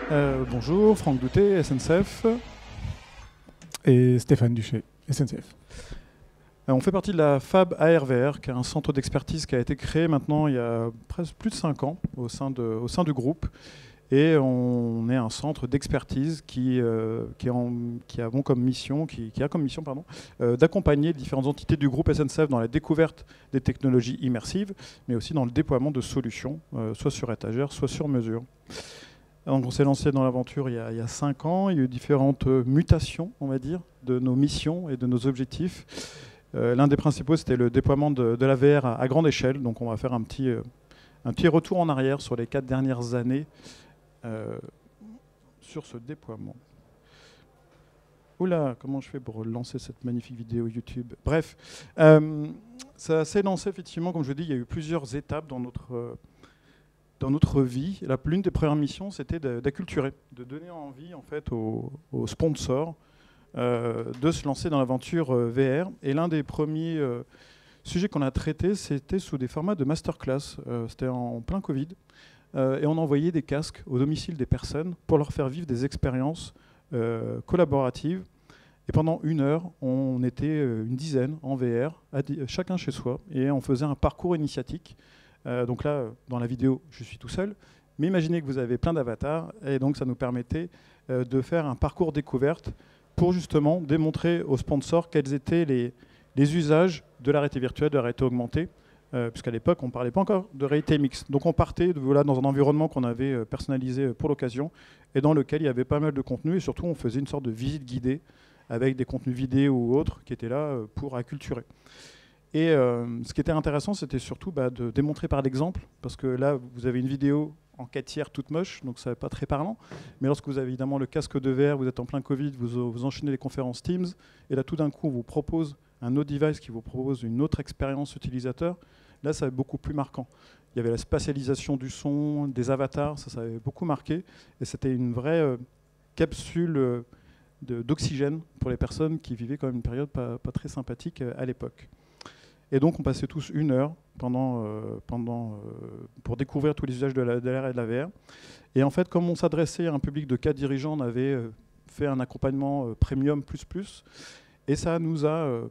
Bonjour, Franck Douté, SNCF, Et Stéphane Duché, SNCF. On fait partie de la FAB ARVR, qui est un centre d'expertise qui a été créé maintenant il y a presque plus de 5 ans au sein du groupe. Et on est un centre d'expertise qui a comme mission, d'accompagner les différentes entités du groupe SNCF dans la découverte des technologies immersives, mais aussi dans le déploiement de solutions, soit sur étagère, soit sur mesure. Donc on s'est lancé dans l'aventure il y a 5 ans. Il y a eu différentes mutations, on va dire, de nos missions et de nos objectifs. L'un des principaux, c'était le déploiement de la VR à grande échelle. Donc on va faire un petit retour en arrière sur les 4 dernières années sur ce déploiement. Oula, comment je fais pour lancer cette magnifique vidéo YouTube? Bref, ça s'est lancé effectivement, comme je vous dis, il y a eu plusieurs étapes dans notre vie. L'une des premières missions, c'était d'acculturer, de donner envie en fait aux sponsors de se lancer dans l'aventure VR. Et l'un des premiers sujets qu'on a traités, c'était sous des formats de masterclass. C'était en plein Covid. Et on envoyait des casques au domicile des personnes pour leur faire vivre des expériences collaboratives. Et pendant 1 heure, on était une dizaine en VR, chacun chez soi, et on faisait un parcours initiatique. Donc là, dans la vidéo, je suis tout seul. Mais imaginez que vous avez plein d'avatars, et donc ça nous permettait de faire un parcours découverte pour justement démontrer aux sponsors quels étaient les usages de la réalité virtuelle, de la réalité augmentée, puisqu'à l'époque, on ne parlait pas encore de réalité mixte. Donc on partait dans un environnement qu'on avait personnalisé pour l'occasion, et dans lequel il y avait pas mal de contenu, et surtout on faisait une sorte de visite guidée avec des contenus vidéo ou autres qui étaient là pour acculturer. Et ce qui était intéressant, c'était surtout de démontrer par l'exemple, parce que là, vous avez une vidéo en 4 tiers toute moche, donc ça n'est pas très parlant. Mais lorsque vous avez évidemment le casque de VR, vous êtes en plein Covid, vous enchaînez les conférences Teams, et là tout d'un coup, on vous propose un autre device qui vous propose une autre expérience utilisateur. Là, ça va être beaucoup plus marquant. Il y avait la spatialisation du son, des avatars, ça avait beaucoup marqué, et c'était une vraie capsule d'oxygène pour les personnes qui vivaient quand même une période pas très sympathique à l'époque. Et donc, on passait tous 1 heure pour découvrir tous les usages de l'AR et de la VR. Et en fait, comme on s'adressait à un public de 4 dirigeants, on avait fait un accompagnement premium plus. Et ça nous a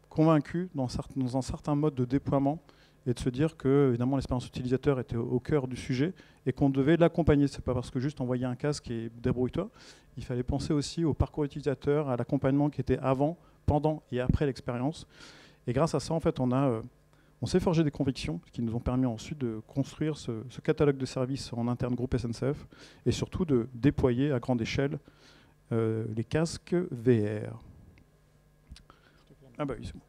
convaincus dans un certain mode de déploiement et de se dire que, évidemment, l'expérience utilisateur était au cœur du sujet et qu'on devait l'accompagner. Ce n'est pas parce que juste envoyer un casque et débrouille-toi. Il fallait penser aussi au parcours utilisateur, à l'accompagnement qui était avant, pendant et après l'expérience. Et grâce à ça, en fait, on s'est forgé des convictions qui nous ont permis ensuite de construire ce catalogue de services en interne groupe SNCF et surtout de déployer à grande échelle les casques VR. Ah bah oui, c'est bon.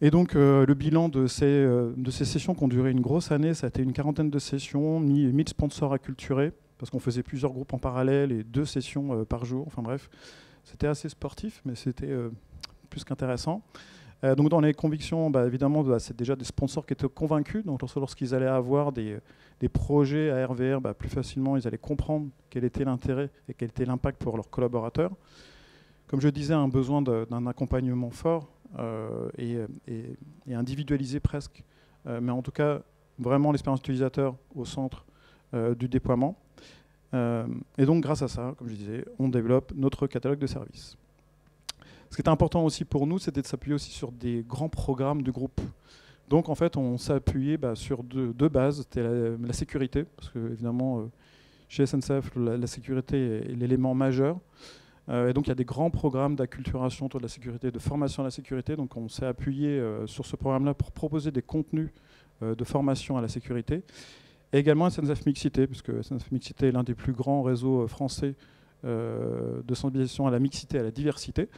Et donc, le bilan de ces sessions qui ont duré une grosse année, ça a été une 40aine de sessions, 1000 sponsors acculturés, parce qu'on faisait plusieurs groupes en parallèle et 2 sessions par jour. Enfin bref, c'était assez sportif, mais c'était plus qu'intéressant. Donc dans les convictions, évidemment, c'est déjà des sponsors qui étaient convaincus. Donc lorsqu'ils allaient avoir des projets à RVR, plus facilement, ils allaient comprendre quel était l'intérêt et quel était l'impact pour leurs collaborateurs. Comme je disais, un besoin d'un accompagnement fort et individualisé presque. Mais en tout cas, vraiment l'expérience utilisateur au centre du déploiement. Et donc, grâce à ça, comme je disais, on développe notre catalogue de services. Ce qui était important aussi pour nous, c'était de s'appuyer aussi sur des grands programmes du groupe. Donc, en fait, on s'est appuyé sur deux bases. C'était la sécurité, parce que, évidemment, chez SNCF, la sécurité est l'élément majeur. Et donc, il y a des grands programmes d'acculturation autour de la sécurité, de formation à la sécurité. Donc, on s'est appuyé sur ce programme-là pour proposer des contenus de formation à la sécurité. Et également SNCF Mixité, puisque SNCF Mixité est l'un des plus grands réseaux français de sensibilisation à la mixité, à la diversité.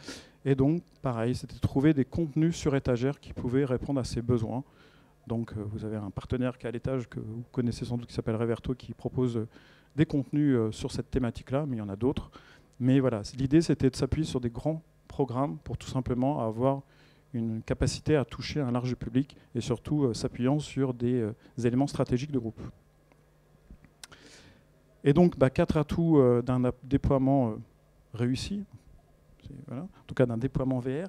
Et donc, pareil, c'était de trouver des contenus sur étagère qui pouvaient répondre à ces besoins. Donc, vous avez un partenaire qui est à l'étage, que vous connaissez sans doute, qui s'appelle Reverto, qui propose des contenus sur cette thématique-là, mais il y en a d'autres. Mais voilà, l'idée, c'était de s'appuyer sur des grands programmes pour tout simplement avoir une capacité à toucher un large public et surtout s'appuyant sur des éléments stratégiques de groupe. Et donc, 4 atouts d'un déploiement réussi, voilà, en tout cas d'un déploiement VR.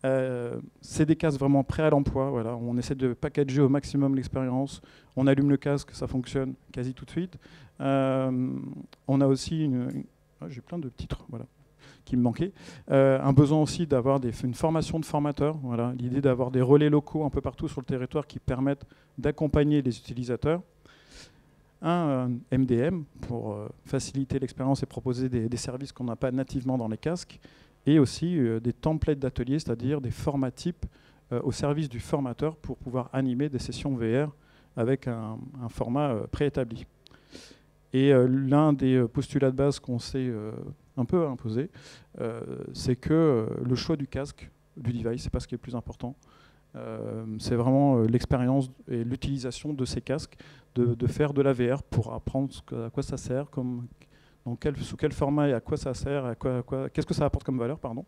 C'est des casques vraiment prêts à l'emploi. Voilà. On essaie de packager au maximum l'expérience. On allume le casque, ça fonctionne quasi tout de suite. On a aussi j'ai plein de titres, voilà, qui me manquaient. Un besoin aussi d'avoir une formation de formateurs. Voilà. L'idée d'avoir des relais locaux un peu partout sur le territoire qui permettent d'accompagner les utilisateurs. Un MDM pour faciliter l'expérience et proposer des services qu'on n'a pas nativement dans les casques. Et aussi des templates d'ateliers, c'est-à-dire des formats types au service du formateur pour pouvoir animer des sessions VR avec un format préétabli. Et l'un des postulats de base qu'on s'est un peu imposé, c'est que le choix du casque, du device, c'est pas ce qui est le plus important. C'est vraiment l'expérience et l'utilisation de ces casques, de faire de la VR pour apprendre à quoi ça sert, sous quel format et à quoi ça sert, qu'est-ce que ça apporte comme valeur, pardon.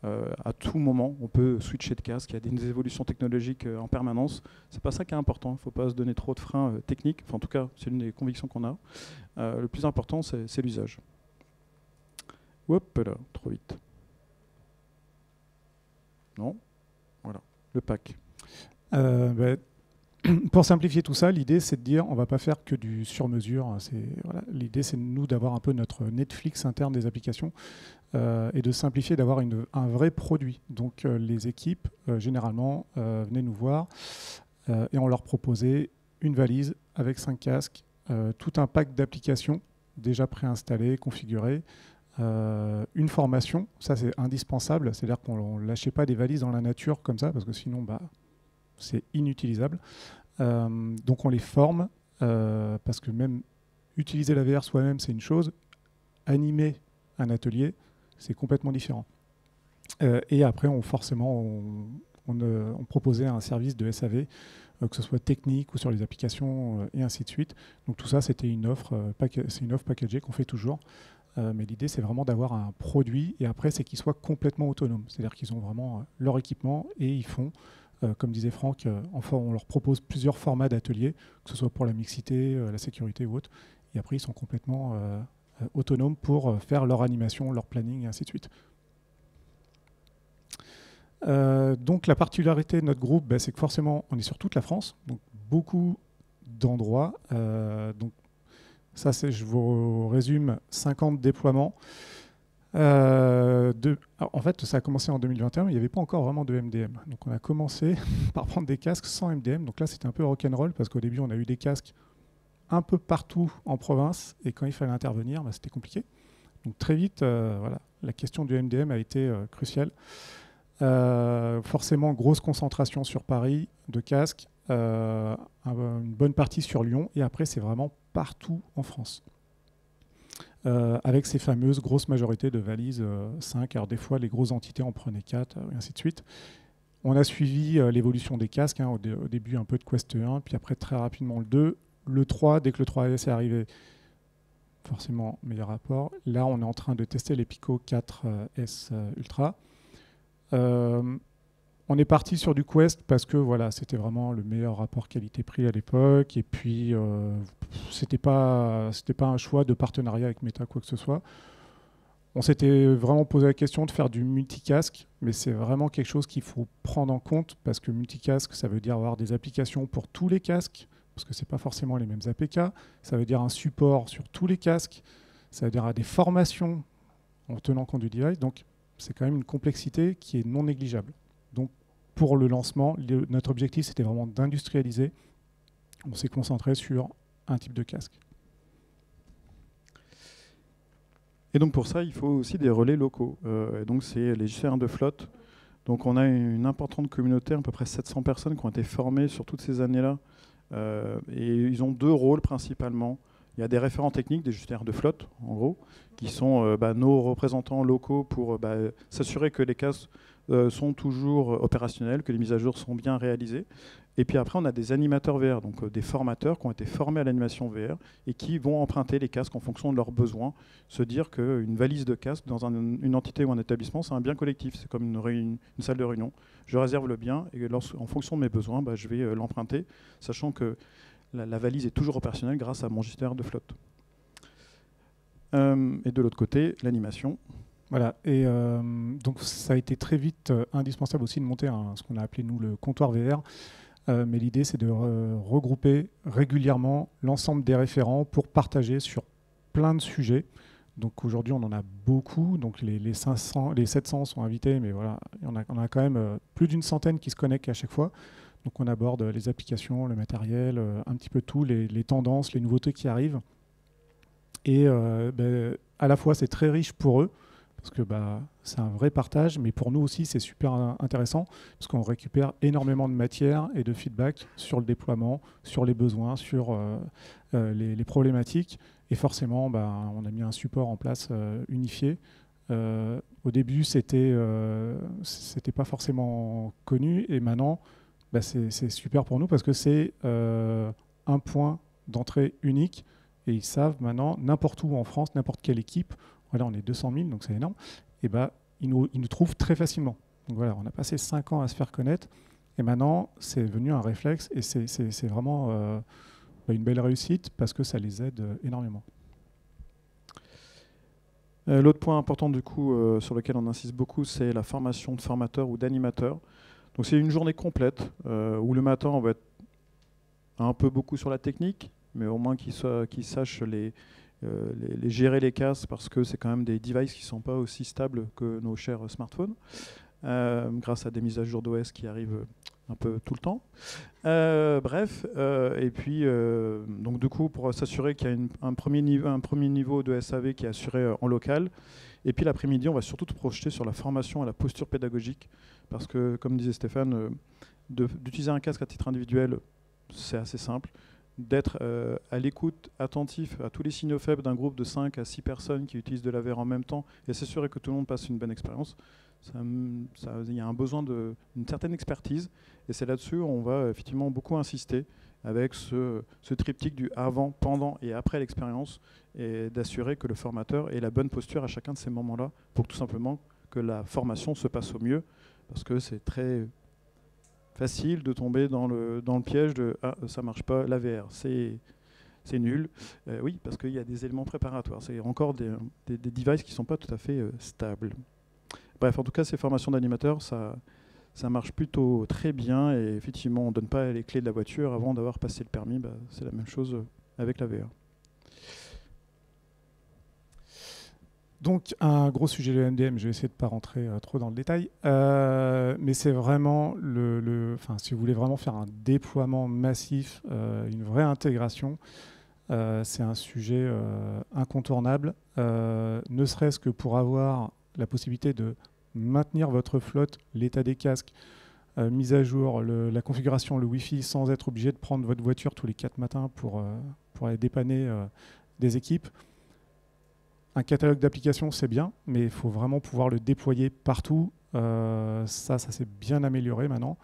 À tout moment, on peut switcher de casque. Il y a des évolutions technologiques en permanence. C'est pas ça qui est important. Il ne faut pas se donner trop de freins techniques. Enfin, en tout cas, c'est l'une des convictions qu'on a. Le plus important, c'est l'usage. Hop là, trop vite. Non, voilà, le pack. Pour simplifier tout ça, l'idée c'est de dire on va pas faire que du sur-mesure. Voilà, l'idée c'est nous d'avoir un peu notre Netflix interne des applications et de simplifier, d'avoir un vrai produit. Donc les équipes généralement venaient nous voir et on leur proposait une valise avec 5 casques, tout un pack d'applications déjà préinstallées, configurées, une formation, ça c'est indispensable, c'est-à-dire qu'on ne lâchait pas des valises dans la nature comme ça parce que sinon c'est inutilisable. Donc on les forme parce que même utiliser la VR soi-même c'est une chose, animer un atelier c'est complètement différent. Et après on proposait un service de SAV, que ce soit technique ou sur les applications et ainsi de suite. Donc tout ça c'était une offre packagée qu'on fait toujours. Mais l'idée, c'est vraiment d'avoir un produit et après, c'est qu'ils soient complètement autonomes. C'est-à-dire qu'ils ont vraiment leur équipement et ils font, comme disait Franck, enfin, on leur propose plusieurs formats d'ateliers, que ce soit pour la mixité, la sécurité ou autre. Et après, ils sont complètement autonomes pour faire leur animation, leur planning et ainsi de suite. Donc, la particularité de notre groupe, c'est que forcément, on est sur toute la France, donc beaucoup d'endroits. Donc, ça, je vous résume 50 déploiements. En fait, ça a commencé en 2021, mais il n'y avait pas encore vraiment de MDM. Donc, on a commencé par prendre des casques sans MDM. Donc là, c'était un peu rock'n'roll parce qu'au début, on a eu des casques un peu partout en province. Et quand il fallait intervenir, c'était compliqué. Donc, très vite, voilà, la question du MDM a été cruciale. Forcément, grosse concentration sur Paris de casques. Une bonne partie sur Lyon. Et après, c'est vraiment partout en France. Avec ces fameuses grosses majorités de valises 5. Alors des fois, les grosses entités en prenaient 4, et ainsi de suite. On a suivi l'évolution des casques. Au début, un peu de Quest 1, puis après, très rapidement, le 2. Le 3, dès que le 3S est arrivé, forcément, meilleur rapport. Là, on est en train de tester les Pico 4S Ultra. On est parti sur du Quest parce que voilà, c'était vraiment le meilleur rapport qualité-prix à l'époque. Et puis, c'était pas un choix de partenariat avec Meta, quoi que ce soit. On s'était vraiment posé la question de faire du multicasque, mais c'est vraiment quelque chose qu'il faut prendre en compte parce que multicasque, ça veut dire avoir des applications pour tous les casques, parce que ce n'est pas forcément les mêmes APK. Ça veut dire un support sur tous les casques. Ça veut dire des formations en tenant compte du device. Donc, c'est quand même une complexité qui est non négligeable. Donc, pour le lancement, notre objectif, c'était vraiment d'industrialiser. On s'est concentré sur un type de casque. Et donc, pour ça, il faut aussi des relais locaux. Et donc, c'est les gestionnaires de flotte. Donc, on a une importante communauté, à peu près 700 personnes qui ont été formées sur toutes ces années-là. Et ils ont 2 rôles principalement. Il y a des référents techniques, des gestionnaires de flotte, en gros, qui sont nos représentants locaux pour s'assurer que les casques sont toujours opérationnels, que les mises à jour sont bien réalisées. Et puis après, on a des animateurs VR, donc des formateurs qui ont été formés à l'animation VR et qui vont emprunter les casques en fonction de leurs besoins. Se dire qu'une valise de casque dans une entité ou un établissement, c'est un bien collectif. C'est comme une salle de réunion. Je réserve le bien et en fonction de mes besoins, je vais l'emprunter, sachant que la valise est toujours opérationnelle grâce à mon gestionnaire de flotte. Et de l'autre côté, l'animation. Voilà, et donc ça a été très vite indispensable aussi de monter ce qu'on a appelé nous le comptoir VR, mais l'idée c'est de regrouper régulièrement l'ensemble des référents pour partager sur plein de sujets. Donc aujourd'hui on en a beaucoup, donc les 500, les 700 sont invités, mais voilà, on a quand même plus d'une centaine qui se connectent à chaque fois. Donc on aborde les applications, le matériel, un petit peu tout, les tendances, les nouveautés qui arrivent. Et à la fois c'est très riche pour eux, parce que c'est un vrai partage, mais pour nous aussi c'est super intéressant, parce qu'on récupère énormément de matière et de feedback sur le déploiement, sur les besoins, sur les problématiques. Et forcément, on a mis un support en place unifié. Au début, c'était pas forcément connu, et maintenant, c'est super pour nous, parce que c'est un point d'entrée unique. Et ils savent maintenant, n'importe où en France, n'importe quelle équipe, voilà, on est 200 000, donc c'est énorme, et ils nous trouvent très facilement. Donc voilà, on a passé 5 ans à se faire connaître, et maintenant, c'est devenu un réflexe, et c'est vraiment une belle réussite, parce que ça les aide énormément. L'autre point important du coup sur lequel on insiste beaucoup, c'est la formation de formateurs ou d'animateurs. Donc c'est une journée complète où le matin on va être un peu beaucoup sur la technique, mais au moins qu'ils sachent les gérer les casques, parce que c'est quand même des devices qui ne sont pas aussi stables que nos chers smartphones, grâce à des mises à jour d'OS qui arrivent un peu tout le temps. Bref, et puis donc du coup pour s'assurer qu'il y a un premier niveau de SAV qui est assuré en local. Et puis l'après-midi, on va surtout te projeter sur la formation et la posture pédagogique, parce que comme disait Stéphane, d'utiliser un casque à titre individuel, c'est assez simple. D'être à l'écoute, attentif à tous les signaux faibles d'un groupe de 5 à 6 personnes qui utilisent de la VR en même temps et s'assurer que tout le monde passe une bonne expérience. Il y a un besoin d'une certaine expertise, et c'est là-dessus on va effectivement beaucoup insister avec ce triptyque du avant, pendant et après l'expérience, et d'assurer que le formateur ait la bonne posture à chacun de ces moments-là pour tout simplement que la formation se passe au mieux, parce que c'est très facile de tomber dans le piège de « Ah, ça marche pas, la VR, c'est nul ». Oui, parce qu'il y a des éléments préparatoires. C'est encore des devices qui ne sont pas tout à fait stables. Bref, en tout cas, ces formations d'animateurs, ça marche plutôt très bien. Et effectivement, on ne donne pas les clés de la voiture avant d'avoir passé le permis. C'est la même chose avec la VR. Donc, un gros sujet de MDM, je vais essayer de ne pas rentrer trop dans le détail, mais c'est vraiment si vous voulez vraiment faire un déploiement massif, une vraie intégration, c'est un sujet incontournable, ne serait-ce que pour avoir la possibilité de maintenir votre flotte, l'état des casques, mise à jour, la configuration, le Wi-Fi, sans être obligé de prendre votre voiture tous les 4 matins pour aller dépanner des équipes. Un catalogue d'applications, c'est bien, mais il faut vraiment pouvoir le déployer partout. Ça s'est bien amélioré maintenant.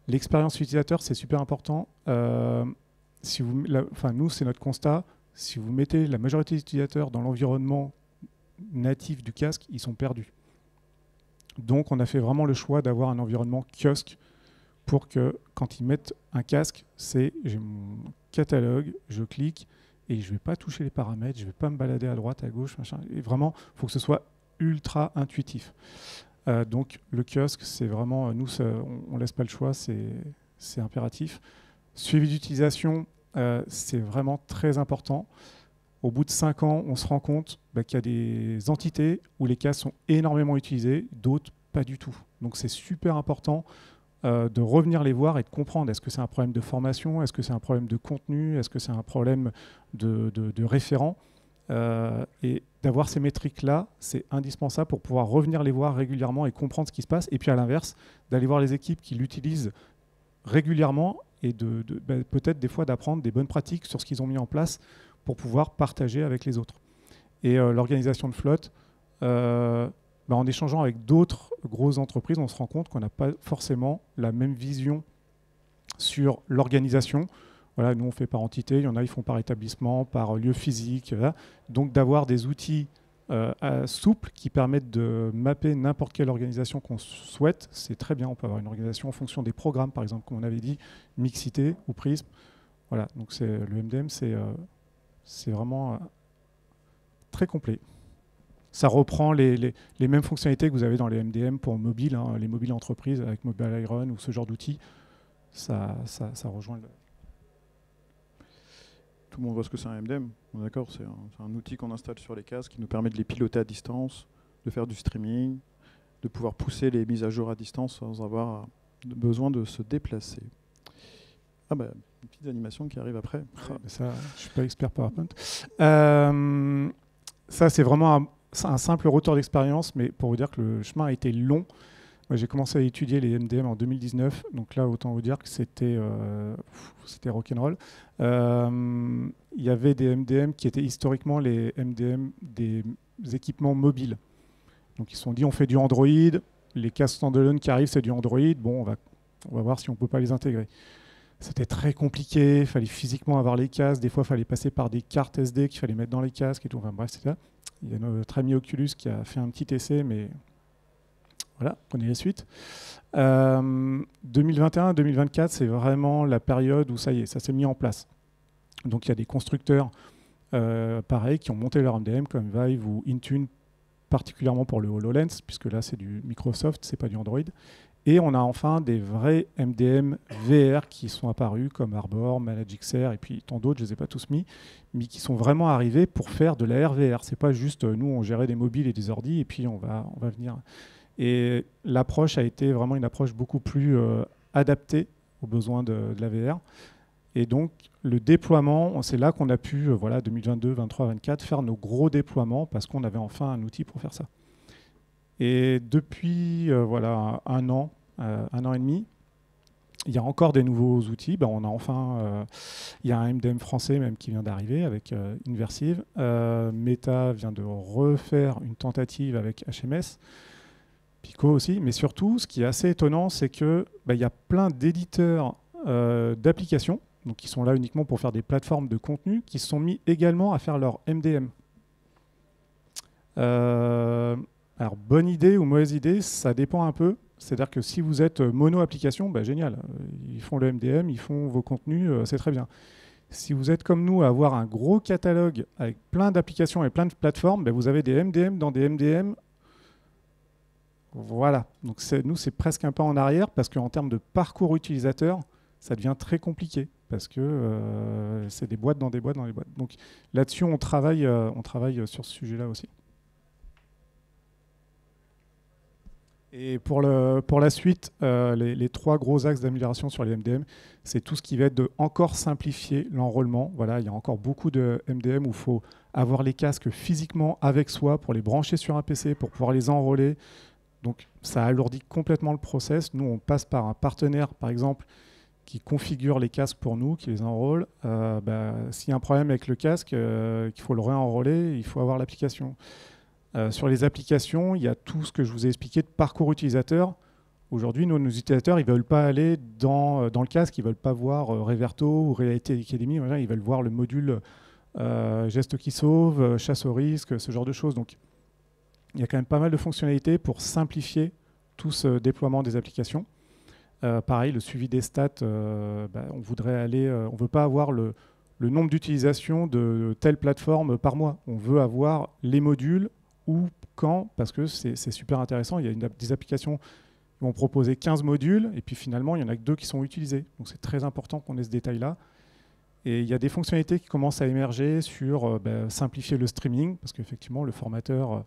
L'expérience utilisateur, c'est super important. Nous, c'est notre constat. Si vous mettez la majorité des utilisateurs dans l'environnement natif du casque, ils sont perdus. Donc, on a fait vraiment le choix d'avoir un environnement kiosque pour que, quand ils mettent un casque, j'ai mon catalogue, je clique, et je ne vais pas toucher les paramètres, je ne vais pas me balader à droite, à gauche, machin. Et vraiment, il faut que ce soit ultra intuitif. Donc le kiosque, c'est vraiment, nous, on ne laisse pas le choix, c'est impératif. Suivi d'utilisation, c'est vraiment très important. Au bout de 5 ans, on se rend compte qu'il y a des entités où les casques sont énormément utilisés, d'autres pas du tout. Donc c'est super important de revenir les voir et de comprendre, est-ce que c'est un problème de formation, est-ce que c'est un problème de contenu, est-ce que c'est un problème de référent, et d'avoir ces métriques-là, c'est indispensable pour pouvoir revenir les voir régulièrement et comprendre ce qui se passe, et puis à l'inverse, d'aller voir les équipes qui l'utilisent régulièrement et peut-être des fois d'apprendre des bonnes pratiques sur ce qu'ils ont mis en place pour pouvoir partager avec les autres. Et l'organisation de flotte, en échangeant avec d'autres grosses entreprises, on se rend compte qu'on n'a pas forcément la même vision sur l'organisation. Voilà, nous, on fait par entité, il y en a, ils font par établissement, par lieu physique. Voilà. Donc, d'avoir des outils souples qui permettent de mapper n'importe quelle organisation qu'on souhaite, c'est très bien. On peut avoir une organisation en fonction des programmes, par exemple, comme on avait dit, mixité ou prisme. Voilà, donc le MDM, c'est vraiment très complet. Ça reprend les mêmes fonctionnalités que vous avez dans les MDM pour mobile, hein, les mobiles entreprises avec Mobile Iron ou ce genre d'outils. Ça rejoint le... Tout le monde voit ce que c'est un MDM, on est d'accord, c'est un outil qu'on installe sur les casques qui nous permet de les piloter à distance, de faire du streaming, de pouvoir pousser les mises à jour à distance sans avoir besoin de se déplacer. Ah bah, une petite animation qui arrive après. Ouais, ça, je suis pas expert PowerPoint. Ça, c'est vraiment un simple retour d'expérience, mais pour vous dire que le chemin a été long. Moi, j'ai commencé à étudier les MDM en 2019, donc là, autant vous dire que c'était rock'n'roll. Il y avait des MDM qui étaient historiquement les MDM des équipements mobiles. Donc ils se sont dit, on fait du Android, les casques standalone qui arrivent, c'est du Android, bon, on va voir si on ne peut pas les intégrer. C'était très compliqué, il fallait physiquement avoir les casques, des fois il fallait passer par des cartes SD qu'il fallait mettre dans les casques et tout, enfin bref, c'est ça. Il y a notre ami Oculus qui a fait un petit essai, mais voilà, prenez les suites. 2021-2024, c'est vraiment la période où ça y est, ça s'est mis en place. Donc il y a des constructeurs pareils qui ont monté leur MDM comme Vive ou Intune, particulièrement pour le HoloLens, puisque là c'est du Microsoft, c'est pas du Android. Et on a enfin des vrais MDM VR qui sont apparus, comme Arbor, ManageXR, et puis tant d'autres, je ne les ai pas tous mis, mais qui sont vraiment arrivés pour faire de la RVR. Ce n'est pas juste, nous, on gérait des mobiles et des ordis, et puis on va venir. Et l'approche a été vraiment une approche beaucoup plus adaptée aux besoins de la VR. Et donc, le déploiement, c'est là qu'on a pu, 2022, 2023, 2024, faire nos gros déploiements, parce qu'on avait enfin un outil pour faire ça. Et depuis un an et demi, il y a encore des nouveaux outils. On a enfin, il y a un MDM français même qui vient d'arriver avec Inversive. Meta vient de refaire une tentative avec HMS, Pico aussi. Mais surtout, ce qui est assez étonnant, c'est que il y a plein d'éditeurs d'applications, donc qui sont là uniquement pour faire des plateformes de contenu, qui se sont mis également à faire leur MDM. Alors, bonne idée ou mauvaise idée, ça dépend un peu. C'est-à-dire que si vous êtes mono-application, génial. Ils font le MDM, ils font vos contenus, c'est très bien. Si vous êtes comme nous à avoir un gros catalogue avec plein d'applications et plein de plateformes, vous avez des MDM dans des MDM. Voilà. Donc nous, c'est presque un pas en arrière parce qu'en termes de parcours utilisateur, ça devient très compliqué parce que c'est des boîtes dans des boîtes dans des boîtes. Donc là-dessus, on travaille sur ce sujet-là aussi. Et pour la suite, les trois gros axes d'amélioration sur les MDM, c'est tout ce qui va être de encore simplifier l'enrôlement. Voilà, il y a encore beaucoup de MDM où il faut avoir les casques physiquement avec soi pour les brancher sur un PC, pour pouvoir les enrôler. Donc ça alourdit complètement le process. Nous, on passe par un partenaire, par exemple, qui configure les casques pour nous, qui les enrôle. S'il y a un problème avec le casque, qu'il faut le réenrôler, il faut avoir l'application. Sur les applications, il y a tout ce que je vous ai expliqué de parcours utilisateur. Aujourd'hui, nos utilisateurs, ils ne veulent pas aller dans le casque, ils ne veulent pas voir Reverto ou Reality Academy, ils veulent voir le module geste qui sauve, chasse au risque, ce genre de choses. Donc, il y a quand même pas mal de fonctionnalités pour simplifier tout ce déploiement des applications. Pareil, le suivi des stats, on voudrait aller, on ne veut pas avoir le nombre d'utilisations de telle plateforme par mois. On veut avoir les modules, où, quand, parce que c'est super intéressant. Il y a des applications qui vont proposer 15 modules, et puis finalement, il n'y en a que 2 qui sont utilisés. Donc c'est très important qu'on ait ce détail-là. Et il y a des fonctionnalités qui commencent à émerger sur simplifier le streaming, parce qu'effectivement, le formateur,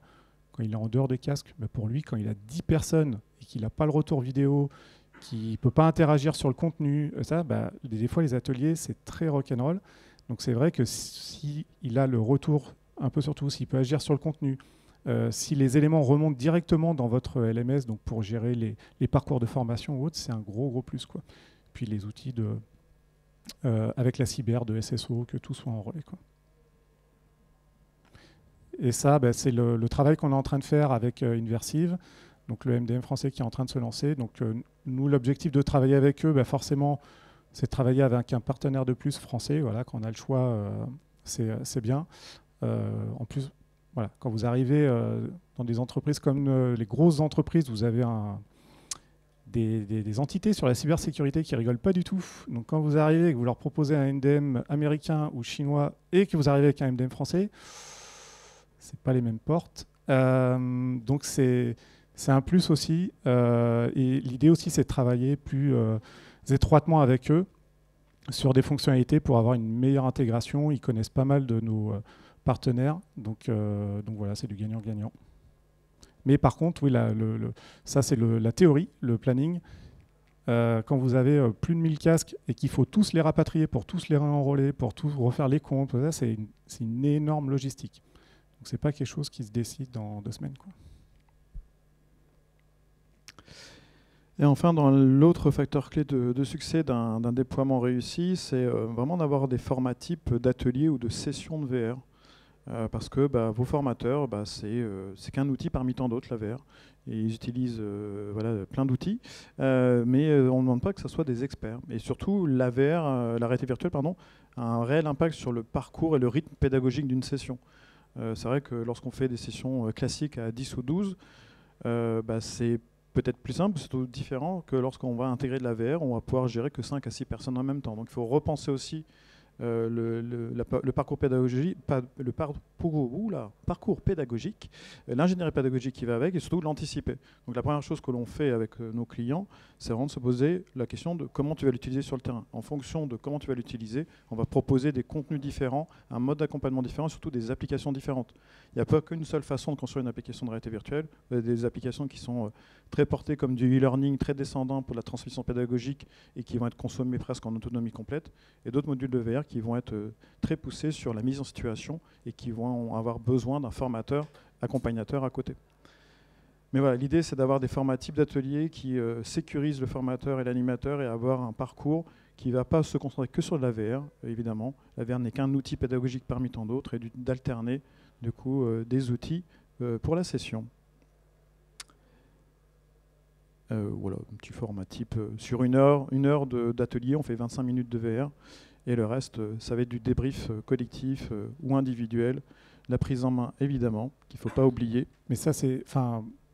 quand il est en dehors des casques, pour lui, quand il a 10 personnes et qu'il n'a pas le retour vidéo, qu'il ne peut pas interagir sur le contenu, des fois, les ateliers, c'est très rock'n'roll. Donc c'est vrai que s'il a le retour, un peu surtout, s'il peut agir sur le contenu, si les éléments remontent directement dans votre LMS, donc pour gérer les parcours de formation ou autres, c'est un gros plus, quoi. Puis les outils avec la cyber de SSO, que tout soit enrôlé, quoi. Et ça, c'est le travail qu'on est en train de faire avec Inversive, donc le MDM français qui est en train de se lancer. Donc nous, l'objectif de travailler avec eux, forcément, c'est de travailler avec un partenaire de plus français. Voilà, quand on a le choix, c'est bien. En plus, voilà, quand vous arrivez dans des entreprises comme les grosses entreprises, vous avez des entités sur la cybersécurité qui rigolent pas du tout. Donc quand vous arrivez et que vous leur proposez un MDM américain ou chinois et que vous arrivez avec un MDM français, c'est pas les mêmes portes. Donc c'est un plus aussi. Et l'idée aussi, c'est de travailler plus étroitement avec eux sur des fonctionnalités pour avoir une meilleure intégration. Ils connaissent pas mal de nos partenaires. Donc voilà, c'est du gagnant-gagnant. Mais par contre, oui, ça c'est la théorie, le planning. Quand vous avez plus de 1000 casques et qu'il faut tous les rapatrier pour tous les réenrôler, pour tous refaire les comptes, c'est une énorme logistique. Donc c'est pas quelque chose qui se décide dans 2 semaines, quoi. Et enfin, dans l'autre facteur clé de succès d'un déploiement réussi, c'est vraiment d'avoir des formats types d'ateliers ou de sessions de VR. Parce que vos formateurs, c'est qu'un outil parmi tant d'autres, la VR. Et ils utilisent voilà, plein d'outils, mais on ne demande pas que ce soit des experts. Et surtout, la VR, la réalité virtuelle, pardon, a un réel impact sur le parcours et le rythme pédagogique d'une session. C'est vrai que lorsqu'on fait des sessions classiques à 10 ou 12, c'est peut-être plus simple, c'est tout différent que lorsqu'on va intégrer de la VR, on va pouvoir gérer que 5 à 6 personnes en même temps. Donc il faut repenser aussi le parcours pédagogique, parcours pédagogique, l'ingénierie pédagogique qui va avec, et surtout l'anticiper. Donc la première chose que l'on fait avec nos clients, c'est vraiment de se poser la question de comment tu vas l'utiliser sur le terrain. En fonction de comment tu vas l'utiliser, on va proposer des contenus différents, un mode d'accompagnement différent, et surtout des applications différentes. Il n'y a pas qu'une seule façon de construire une application de réalité virtuelle. Il y a des applications qui sont très portées comme du e-learning, très descendant pour la transmission pédagogique et qui vont être consommées presque en autonomie complète, et d'autres modules de VR qui vont être très poussés sur la mise en situation et qui vont avoir besoin d'un formateur accompagnateur à côté. Mais voilà, l'idée c'est d'avoir des formats types d'ateliers qui sécurisent le formateur et l'animateur et avoir un parcours qui ne va pas se concentrer que sur de la VR, évidemment. La VR n'est qu'un outil pédagogique parmi tant d'autres et d'alterner du coup des outils pour la session. Voilà, un petit format type sur une heure d'atelier, on fait 25 minutes de VR. Et le reste, ça va être du débrief collectif ou individuel. La prise en main, évidemment, qu'il ne faut pas oublier. Mais ça,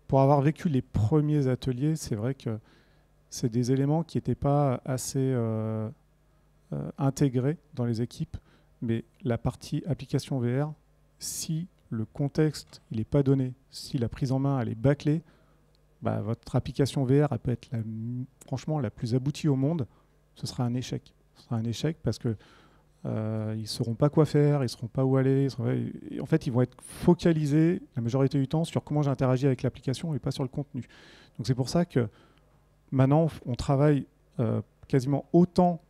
pour avoir vécu les premiers ateliers, c'est vrai que c'est des éléments qui n'étaient pas assez intégrés dans les équipes. Mais la partie application VR, si le contexte n'est pas donné, si la prise en main elle est bâclée, votre application VR elle peut être franchement la plus aboutie au monde, ce sera un échec. Ce sera un échec parce que ils ne sauront pas quoi faire, ils ne sauront pas où aller. En fait, ils vont être focalisés la majorité du temps sur comment j'interagis avec l'application et pas sur le contenu. Donc c'est pour ça que maintenant, on travaille quasiment autant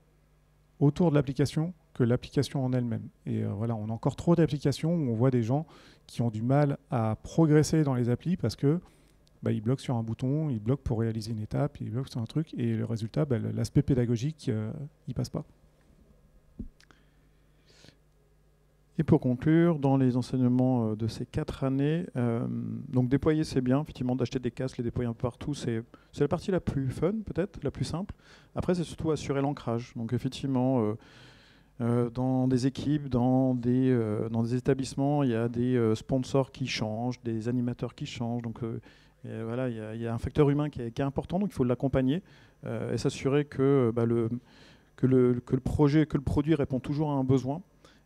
autour de l'application que l'application en elle-même. Et voilà, on a encore trop d'applications où on voit des gens qui ont du mal à progresser dans les applis parce que ils bloquent sur un bouton, ils bloquent pour réaliser une étape, ils bloquent sur un truc, et le résultat, l'aspect pédagogique, il passe pas. Et pour conclure, dans les enseignements de ces 4 années, donc déployer c'est bien, effectivement d'acheter des casques, les déployer un peu partout, c'est la partie la plus fun peut-être, la plus simple. Après c'est surtout assurer l'ancrage. Donc effectivement, dans des équipes, dans des établissements, il y a des sponsors qui changent, des animateurs qui changent. Donc voilà, il y a un facteur humain qui est important, donc il faut l'accompagner et s'assurer que le produit répond toujours à un besoin.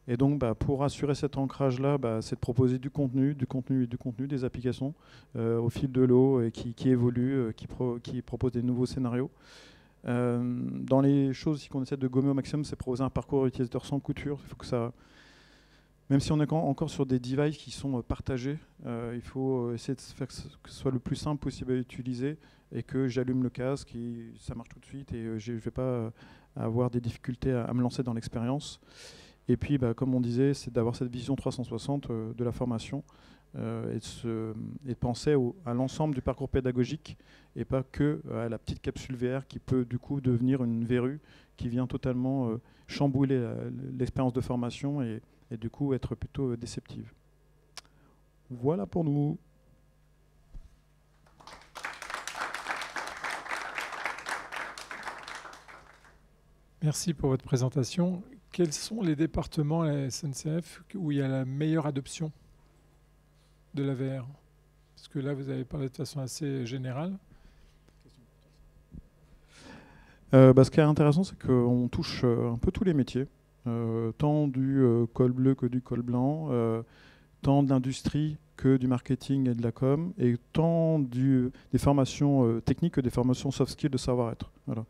Et donc, pour assurer cet ancrage-là, c'est de proposer du contenu, des applications au fil de l'eau et qui évoluent, qui proposent des nouveaux scénarios. Dans les choses qu'on essaie de gommer au maximum, c'est proposer un parcours utilisateur sans couture. Il faut que ça, même si on est encore sur des devices qui sont partagés, il faut essayer de faire que ce soit le plus simple possible à utiliser et que j'allume le casque et ça marche tout de suite et je ne vais pas avoir des difficultés à me lancer dans l'expérience. Et puis, comme on disait, c'est d'avoir cette vision 360 de la formation et de penser à l'ensemble du parcours pédagogique et pas que à la petite capsule VR qui peut du coup devenir une verrue qui vient totalement chambouler l'expérience de formation et du coup être plutôt déceptive. Voilà pour nous. Merci pour votre présentation. Quels sont les départements à la SNCF où il y a la meilleure adoption de la VR? Parce que là, vous avez parlé de façon assez générale. Ce qui est intéressant, c'est qu'on touche un peu tous les métiers, tant du col bleu que du col blanc, tant de l'industrie que du marketing et de la com, et tant des formations techniques que des formations soft skills de savoir-être. Voilà.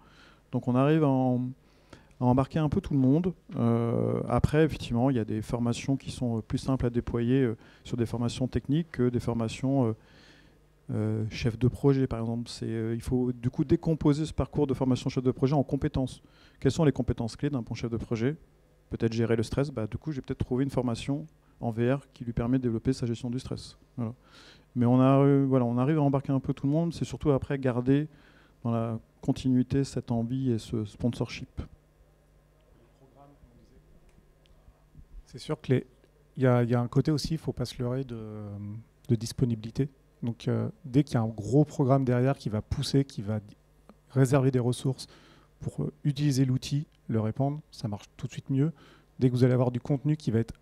Donc on arrive à embarquer un peu tout le monde. Après, effectivement, il y a des formations qui sont plus simples à déployer sur des formations techniques que des formations chef de projet, par exemple. Il faut du coup décomposer ce parcours de formation chef de projet en compétences. Quelles sont les compétences clés d'un bon chef de projet? Peut-être gérer le stress. Du coup, j'ai peut-être trouvé une formation en VR qui lui permet de développer sa gestion du stress. Voilà. Mais on arrive à embarquer un peu tout le monde. C'est surtout après garder dans la continuité cette envie et ce sponsorship. C'est sûr qu'il y a un côté aussi, il ne faut pas se leurrer de disponibilité. Donc dès qu'il y a un gros programme derrière qui va pousser, qui va réserver des ressources pour utiliser l'outil, le répandre, ça marche tout de suite mieux. Dès que vous allez avoir du contenu qui va être,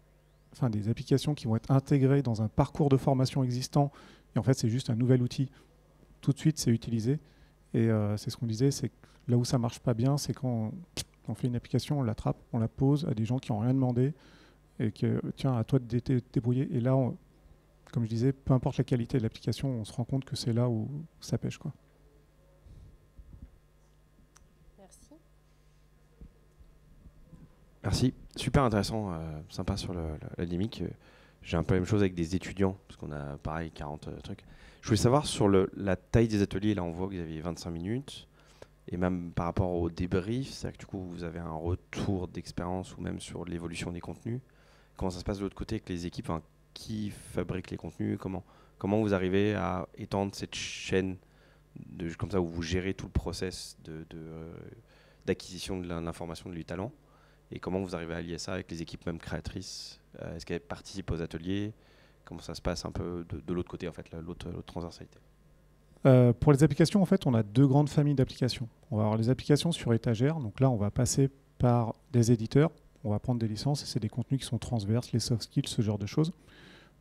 des applications qui vont être intégrées dans un parcours de formation existant, et en fait c'est juste un nouvel outil, tout de suite c'est utilisé. Et c'est ce qu'on disait, c'est que là où ça marche pas bien, c'est quand on fait une application, on l'attrape, on la pose à des gens qui n'ont rien demandé, et que tiens, à toi de débrouiller. Et là, comme je disais, peu importe la qualité de l'application, on se rend compte que c'est là où ça pêche, quoi. Merci. Merci. Super intéressant, sympa sur la dynamique. J'ai un peu la même chose avec des étudiants, parce qu'on a pareil 40 trucs. Je voulais savoir sur la taille des ateliers, là on voit que vous aviez 25 minutes, et même par rapport au débrief, c'est-à-dire que du coup vous avez un retour d'expérience ou même sur l'évolution des contenus. Comment ça se passe de l'autre côté avec les équipes, qui fabrique les contenus, comment vous arrivez à étendre cette chaîne comme ça où vous gérez tout le process d'acquisition de l'information de l'e-talent, et comment vous arrivez à lier ça avec les équipes même créatrices? Est-ce qu'elles participent aux ateliers? Comment ça se passe un peu de l'autre côté, en fait, l'autre transversalité? Pour les applications, en fait, on a deux grandes familles d'applications. On va avoir les applications sur étagère. Donc là, on va passer par des éditeurs. On va prendre des licences et c'est des contenus qui sont transverses, les soft skills, ce genre de choses.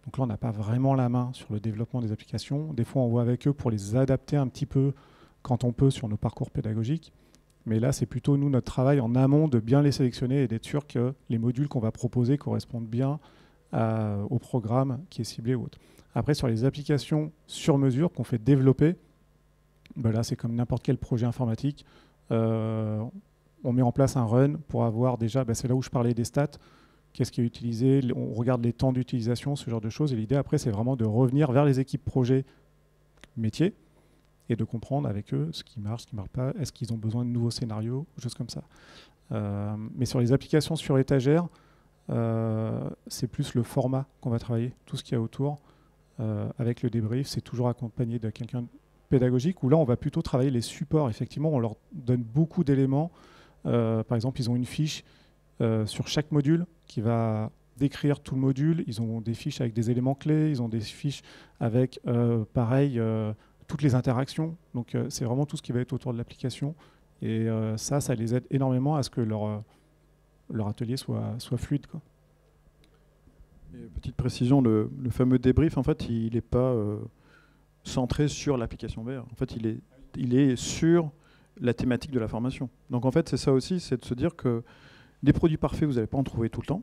Donc là, on n'a pas vraiment la main sur le développement des applications. Des fois, on voit avec eux pour les adapter un petit peu quand on peut sur nos parcours pédagogiques. Mais là, c'est plutôt nous, notre travail en amont de bien les sélectionner et d'être sûr que les modules qu'on va proposer correspondent bien au programme qui est ciblé ou autre. Après, sur les applications sur mesure qu'on fait développer, là, c'est comme n'importe quel projet informatique. On met en place un run pour avoir déjà, c'est là où je parlais des stats, qu'est-ce qui est utilisé, on regarde les temps d'utilisation, ce genre de choses. Et l'idée, après, c'est vraiment de revenir vers les équipes projet métier et de comprendre avec eux ce qui marche pas, est-ce qu'ils ont besoin de nouveaux scénarios, choses comme ça. Mais sur les applications sur étagère, c'est plus le format qu'on va travailler, tout ce qu'il y a autour. Avec le débrief, c'est toujours accompagné de quelqu'un pédagogique, où là, on va plutôt travailler les supports. Effectivement, on leur donne beaucoup d'éléments. Par exemple, ils ont une fiche sur chaque module qui va décrire tout le module. Ils ont des fiches avec des éléments clés. Ils ont des fiches avec, pareil, toutes les interactions. Donc, c'est vraiment tout ce qui va être autour de l'application. Et ça les aide énormément à ce que leur atelier soit fluide, quoi. Et petite précision, le fameux débrief, en fait, il n'est pas centré sur l'application VR. En fait, il est sur la thématique de la formation. Donc, en fait, c'est ça aussi, c'est de se dire que des produits parfaits, vous n'allez pas en trouver tout le temps.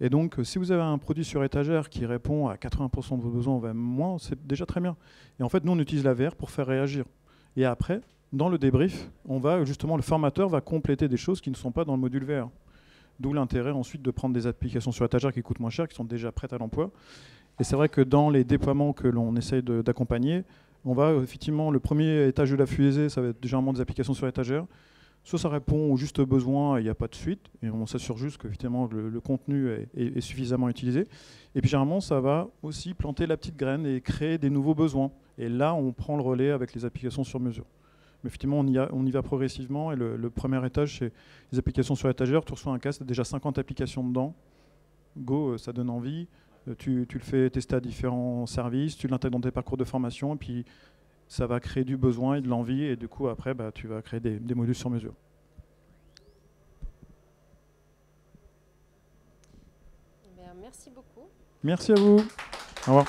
Et donc, si vous avez un produit sur étagère qui répond à 80% de vos besoins, même moins, c'est déjà très bien. Et en fait, nous, on utilise la VR pour faire réagir. Et après, dans le débrief, le formateur va compléter des choses qui ne sont pas dans le module VR. D'où l'intérêt ensuite de prendre des applications sur étagère qui coûtent moins cher, qui sont déjà prêtes à l'emploi. Et c'est vrai que dans les déploiements que l'on essaye d'accompagner, on va effectivement, le premier étage de la fusée, ça va être généralement des applications sur étagère. Soit ça répond aux justes besoins, il n'y a pas de suite, et on s'assure juste que effectivement, le contenu est suffisamment utilisé. Et puis généralement, ça va aussi planter la petite graine et créer des nouveaux besoins. Et là, on prend le relais avec les applications sur mesure. Mais effectivement, on y va progressivement. Et le premier étage, c'est les applications sur étagère. Tu reçois un casque, tu as déjà 50 applications dedans. Go, ça donne envie. Tu le fais tester à différents services, tu l'intègres dans tes parcours de formation, et puis ça va créer du besoin et de l'envie. Et du coup, après, tu vas créer des modules sur mesure. Merci beaucoup. Merci à vous. Au revoir.